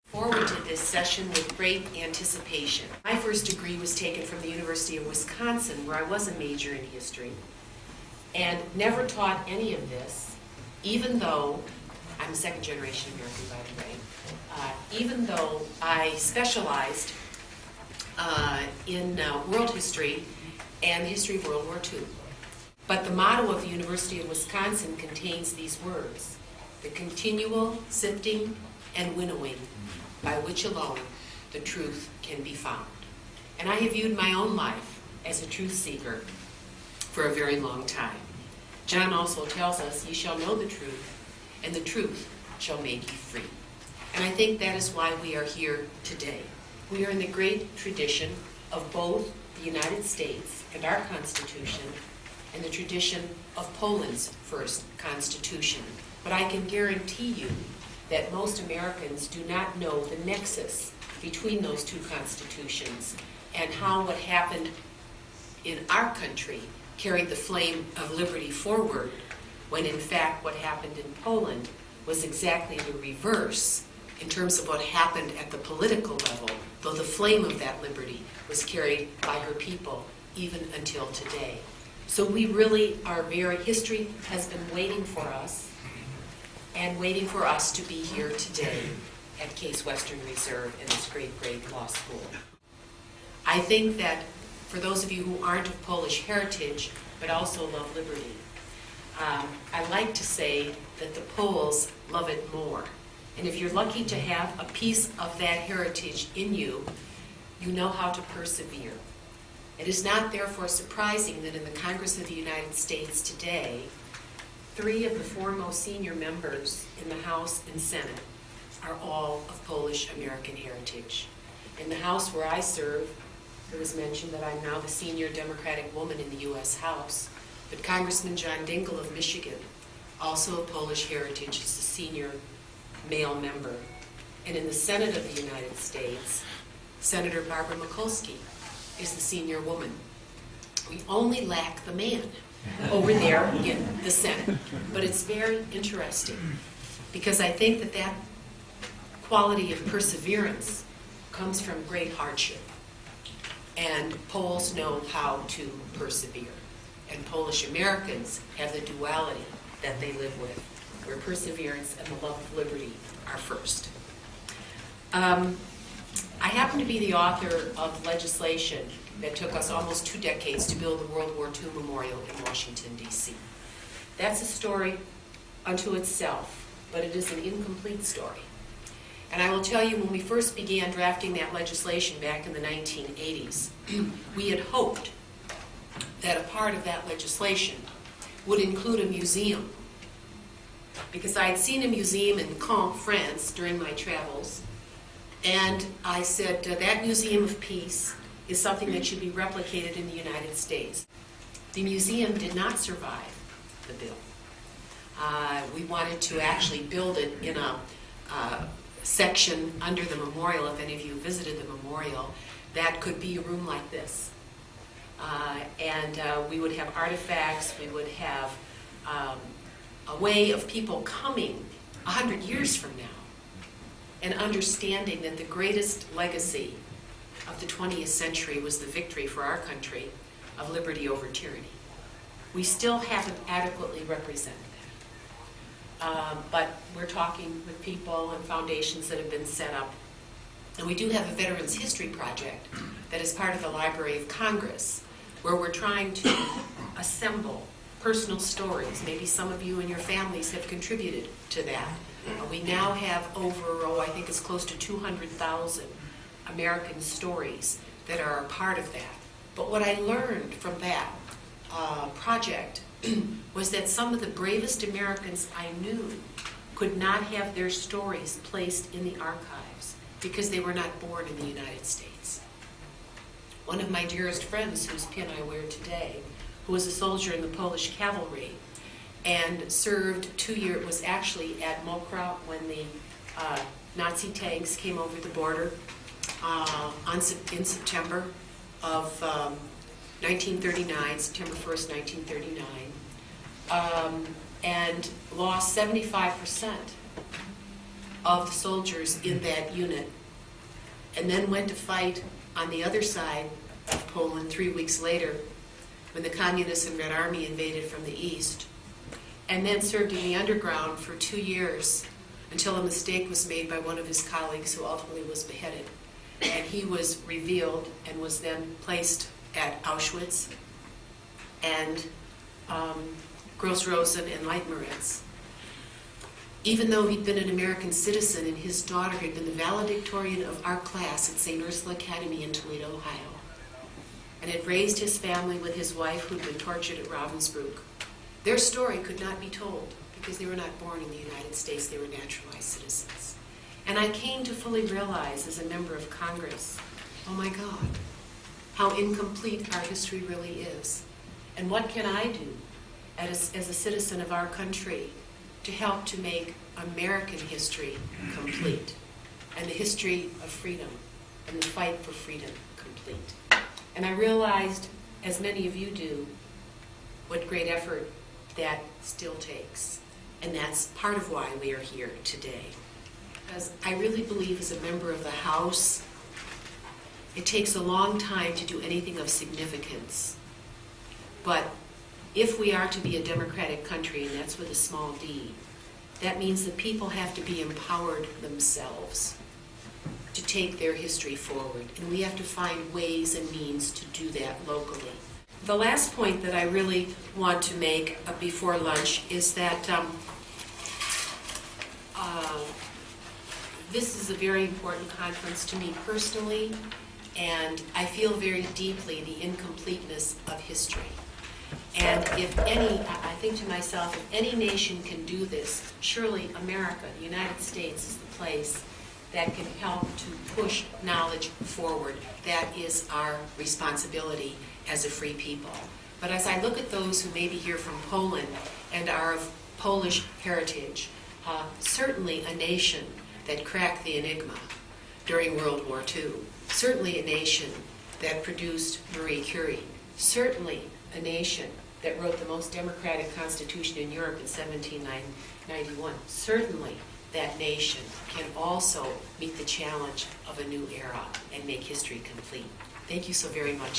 Forward to this session with great anticipation. My first degree was taken from the University of Wisconsin, where I was a major in history, and never taught any of this, even though I'm a second-generation American, by the way, even though I specialized in world history and the history of World War II. But the motto of the University of Wisconsin contains these words: the continual sifting and winnowing by which alone the truth can be found. And I have viewed my own life as a truth seeker for a very long time. John also tells us, "Ye shall know the truth, and the truth shall make you free." And I think that is why we are here today. We are in the great tradition of both the United States and our Constitution, and the tradition of Poland's first Constitution. But I can guarantee you that most Americans do not know the nexus between those two constitutions and how what happened in our country carried the flame of liberty forward, when in fact what happened in Poland was exactly the reverse in terms of what happened at the political level, though the flame of that liberty was carried by her people even until today. So we really are history has been waiting for us, and waiting for us to be here today at Case Western Reserve in this great law school. I think that for those of you who aren't of Polish heritage, but also love liberty, I like to say that the Poles love it more. And if you're lucky to have a piece of that heritage in you, you know how to persevere. It is not therefore surprising that in the Congress of the United States today, 3 of the 4 most senior members in the House and Senate are all of Polish American heritage. In the House where I serve, it was mentioned that I'm now the senior Democratic woman in the U.S. House, but Congressman John Dingell of Michigan, also of Polish heritage, is the senior male member. And in the Senate of the United States, Senator Barbara Mikulski is the senior woman. We only lack the man over there in the Senate. But it's very interesting, because I think that that quality of perseverance comes from great hardship. And Poles know how to persevere. And Polish Americans have the duality that they live with, where perseverance and the love of liberty are first. I happen to be the author of legislation that took us almost 2 decades to build the World War II Memorial in Washington, D.C. That's a story unto itself, but it is an incomplete story. And I will tell you, when we first began drafting that legislation back in the 1980s, we had hoped that a part of that legislation would include a museum. Because I had seen a museum in Caen, France, during my travels, and I said, that Museum of Peace is something that should be replicated in the United States. The museum did not survive the bill. We wanted to actually build it in a section under the memorial, if any of you visited the memorial, that could be a room like this. And we would have artifacts, we would have a way of people coming 100 years from now and understanding that the greatest legacy of the 20th century was the victory for our country of liberty over tyranny. We still haven't adequately represented that. But we're talking with people and foundations that have been set up. And we do have a Veterans History Project that is part of the Library of Congress, where we're trying to assemble personal stories. Maybe some of you and your families have contributed to that. We now have over, I think it's close to 200,000 American stories that are a part of that. But what I learned from that project was that some of the bravest Americans I knew could not have their stories placed in the archives because they were not born in the United States. One of my dearest friends, whose pin I wear today, who was a soldier in the Polish cavalry and served 2 years, was actually at Mokra when the Nazi tanks came over the border in September of 1939, September 1st, 1939, and lost 75% of the soldiers in that unit, and then went to fight on the other side of Poland 3 weeks later when the Communists and Red Army invaded from the east, and then served in the underground for 2 years until a mistake was made by one of his colleagues who ultimately was beheaded. And he was revealed and was then placed at Auschwitz and Gross-Rosen and Leitmeritz. Even though he'd been an American citizen and his daughter had been the valedictorian of our class at St. Ursula Academy in Toledo, Ohio, and had raised his family with his wife who'd been tortured at Ravensbrück, their story could not be told because they were not born in the United States, they were naturalized citizens. And I came to fully realize as a member of Congress, oh my God, how incomplete our history really is. And what can I do as a citizen of our country to help to make American history complete and the history of freedom and the fight for freedom complete. And I realized, as many of you do, what great effort that still takes. And that's part of why we are here today. Because I really believe as a member of the House, it takes a long time to do anything of significance. But if we are to be a democratic country, and that's with a small d, that means that people have to be empowered themselves to take their history forward. And we have to find ways and means to do that locally. The last point that I really want to make before lunch is that this is a very important conference to me personally, and I feel very deeply the incompleteness of history. And if any, I think to myself, if any nation can do this, surely America, the United States, is the place that can help to push knowledge forward. That is our responsibility as a free people. But as I look at those who may be here from Poland and are of Polish heritage, certainly a nation that cracked the enigma during World War II, certainly a nation that produced Marie Curie, certainly a nation that wrote the most democratic constitution in Europe in 1791, certainly that nation can also meet the challenge of a new era and make history complete. Thank you so very much.